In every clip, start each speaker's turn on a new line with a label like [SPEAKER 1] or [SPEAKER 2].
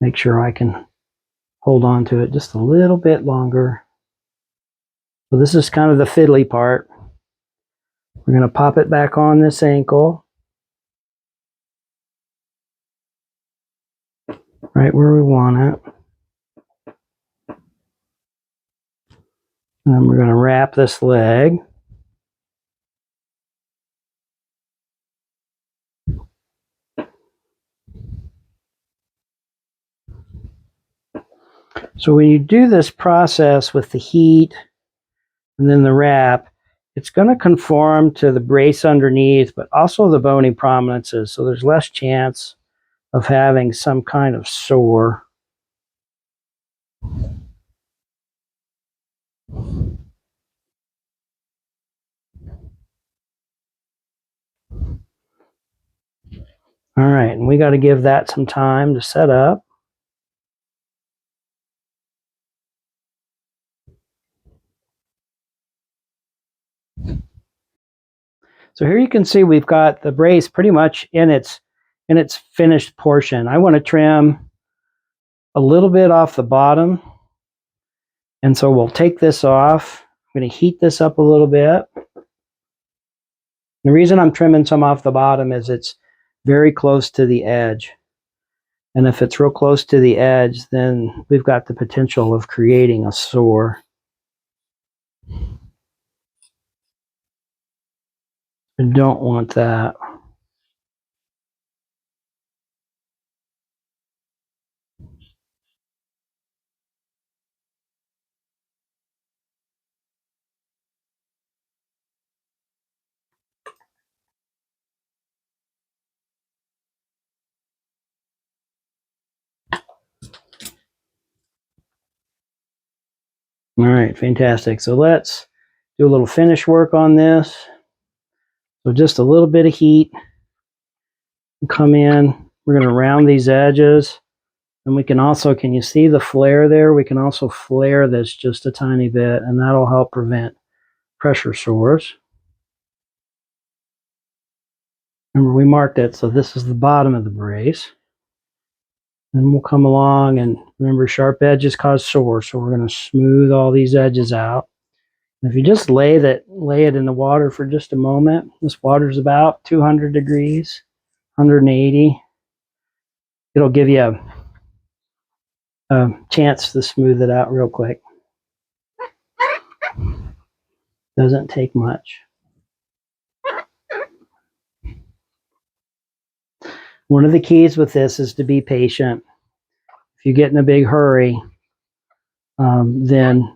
[SPEAKER 1] Make sure I can hold on to it just a little bit longer. So this is kind of the fiddly part. We're going to pop it back on this ankle, right where we want it. And then we're going to wrap this leg. So when you do this process with the heat and then the wrap, it's going to conform to the brace underneath, but also the bony prominences. So there's less chance of having some kind of sore. All right, and we got to give that some time to set up. So here you can see we've got the brace pretty much in its finished portion. I want to trim a little bit off the bottom. And so we'll take this off. I'm going to heat this up a little bit. The reason I'm trimming some off the bottom is it's very close to the edge. And if it's real close to the edge, then we've got the potential of creating a sore. I don't want that. All right, fantastic. So let's do a little finish work on this. So just a little bit of heat. Come in. We're going to round these edges. And we can also, can you see the flare there? We can also flare this just a tiny bit, and that'll help prevent pressure sores. Remember, we marked it, so this is the bottom of the brace. Then we'll come along, and remember, sharp edges cause sores, so we're going to smooth all these edges out. And if you just lay it in the water for just a moment, this water's about 200 degrees, 180. It'll give you a chance to smooth it out real quick. Doesn't take much. One of the keys with this is to be patient. If you get in a big hurry, then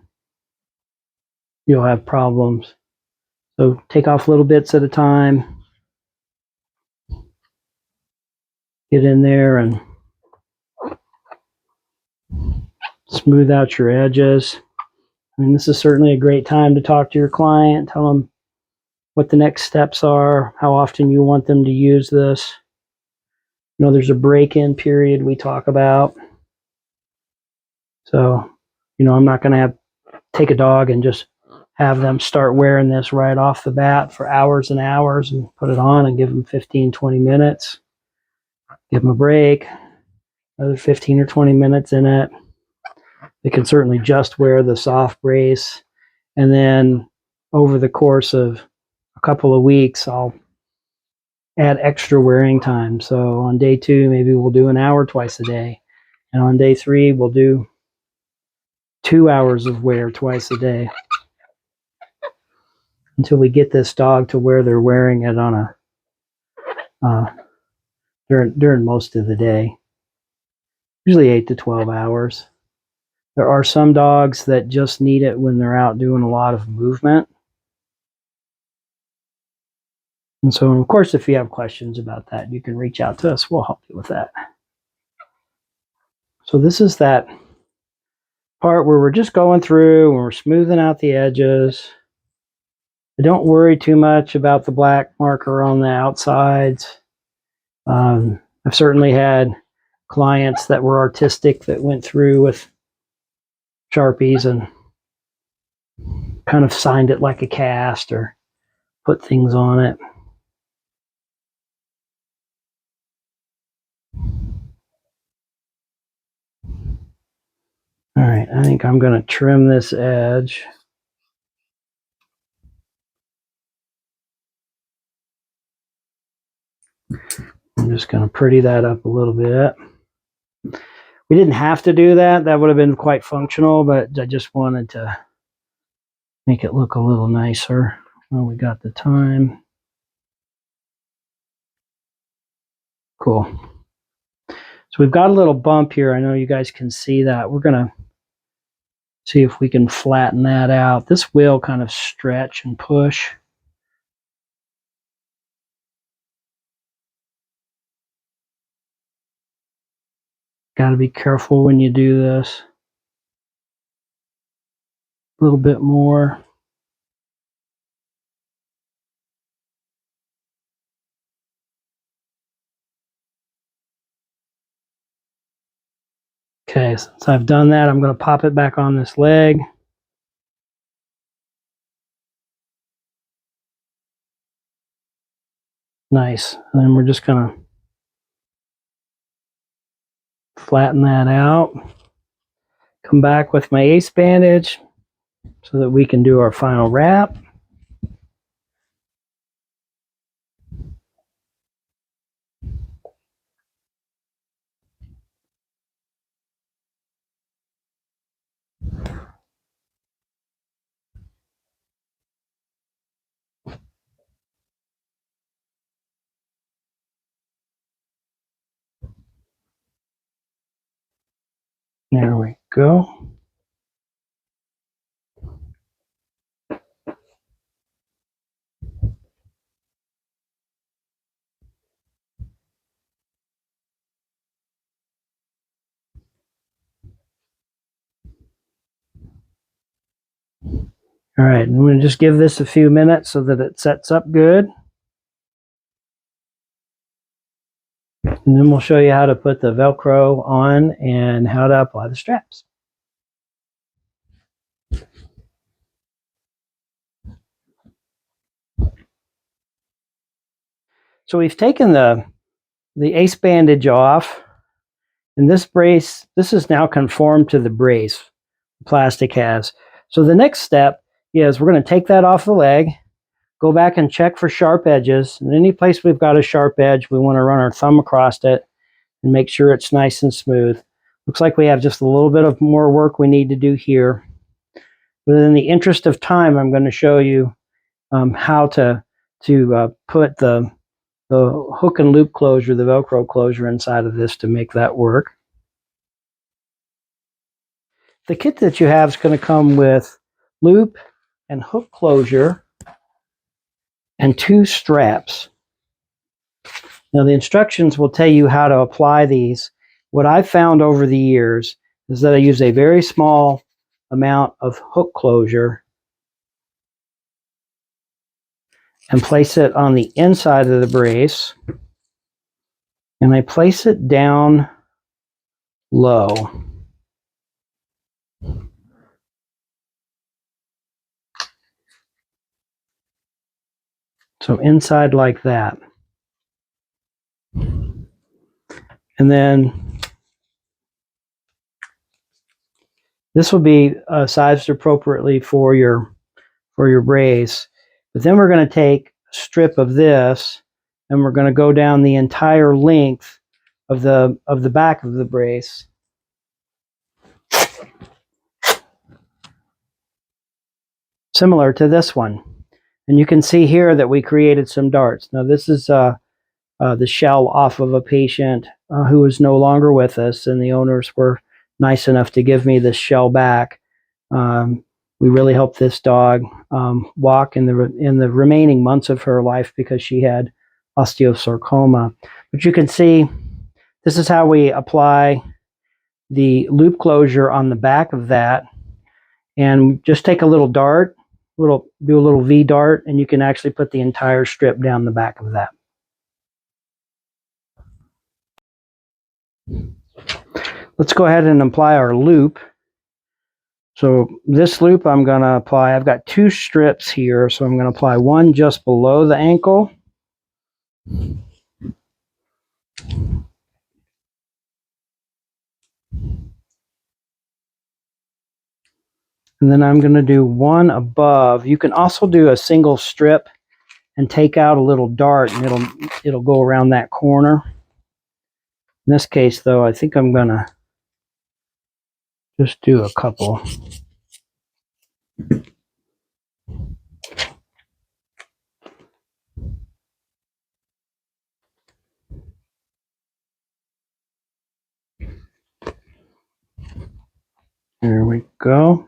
[SPEAKER 1] you'll have problems. So take off little bits at a time. Get in there and smooth out your edges. I mean, this is certainly a great time to talk to your client, tell them what the next steps are, how often you want them to use this. You know, there's a break-in period we talk about. So, you know, I'm not going to take a dog and just have them start wearing this right off the bat for hours and hours and put it on and give them 15, 20 minutes. Give them a break, another 15 or 20 minutes in it. They can certainly just wear the soft brace. And then over the course of a couple of weeks, I'll add extra wearing time. So on day 2, maybe we'll do an hour twice a day. And on day 3, we'll do 2 hours of wear twice a day until we get this dog to where they're wearing it on during most of the day, usually 8 to 12 hours. There are some dogs that just need it when they're out doing a lot of movement. And so, of course, if you have questions about that, you can reach out to us. We'll help you with that. So this is that part where we're just going through and we're smoothing out the edges. Don't worry too much about the black marker on the outsides. I've certainly had clients that were artistic that went through with Sharpies and kind of signed it like a cast or put things on it. All right, I think I'm going to trim this edge. I'm just going to pretty that up a little bit. We didn't have to do that. That would have been quite functional, but I just wanted to make it look a little nicer. Well, we got the time. Cool. So we've got a little bump here. I know you guys can see that. We're going to see if we can flatten that out. This will kind of stretch and push. Got to be careful when you do this. A little bit more. Okay, since I've done that, I'm going to pop it back on this leg. Nice. And then we're just going to flatten that out. Come back with my ace bandage so that we can do our final wrap. There we go. All right, I'm going to just give this a few minutes so that it sets up good. And then we'll show you how to put the Velcro on and how to apply the straps. So we've taken the ace bandage off, and this brace, this is now conformed to the brace the plastic has. So the next step is we're going to take that off the leg, go back and check for sharp edges. And any place we've got a sharp edge, we want to run our thumb across it and make sure it's nice and smooth. Looks like we have just a little bit of more work we need to do here. But in the interest of time, I'm going to show you how to put the hook and loop closure, the Velcro closure inside of this to make that work. The kit that you have is going to come with loop and hook closure and 2 straps. Now the instructions will tell you how to apply these. What I've found over the years is that I use a very small amount of hook closure and place it on the inside of the brace, and I place it down low. So inside like that. And then this will be sized appropriately for your brace. But then we're going to take a strip of this and we're going to go down the entire length of the back of the brace. Similar to this one. And you can see here that we created some darts. Now this is the shell off of a patient who is no longer with us, and the owners were nice enough to give me this shell back. We really helped this dog walk in the remaining months of her life because she had osteosarcoma. But you can see this is how we apply the loop closure on the back of that, and just take a little dart, do a little V dart, and you can actually put the entire strip down the back of that. Let's go ahead and apply our loop. So this loop I'm going to apply, I've got 2 strips here, so I'm going to apply one just below the ankle. And then I'm going to do one above. You can also do a single strip and take out a little dart, and it'll go around that corner. In this case, though, I think I'm going to just do a couple. There we go.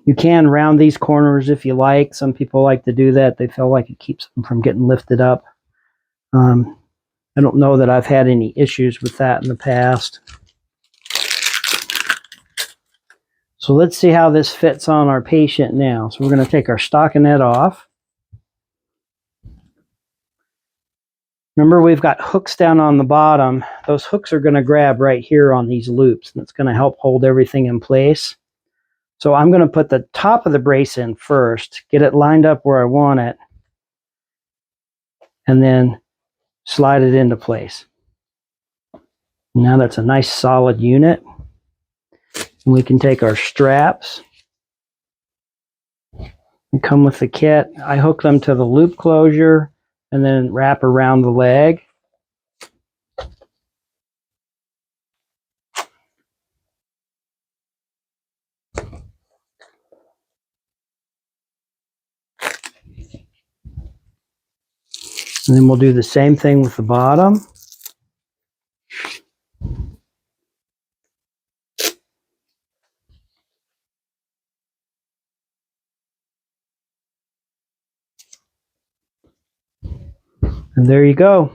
[SPEAKER 1] You can round these corners if you like. Some people like to do that. They feel like it keeps them from getting lifted up. I don't know that I've had any issues with that in the past. So let's see how this fits on our patient now. So we're going to take our stockinette off. Remember, we've got hooks down on the bottom. Those hooks are going to grab right here on these loops, and it's going to help hold everything in place. So I'm going to put the top of the brace in first, get it lined up where I want it, and then slide it into place. Now that's a nice solid unit. And we can take our straps. They come with the kit. I hook them to the loop closure and then wrap around the leg. And then we'll do the same thing with the bottom. And there you go.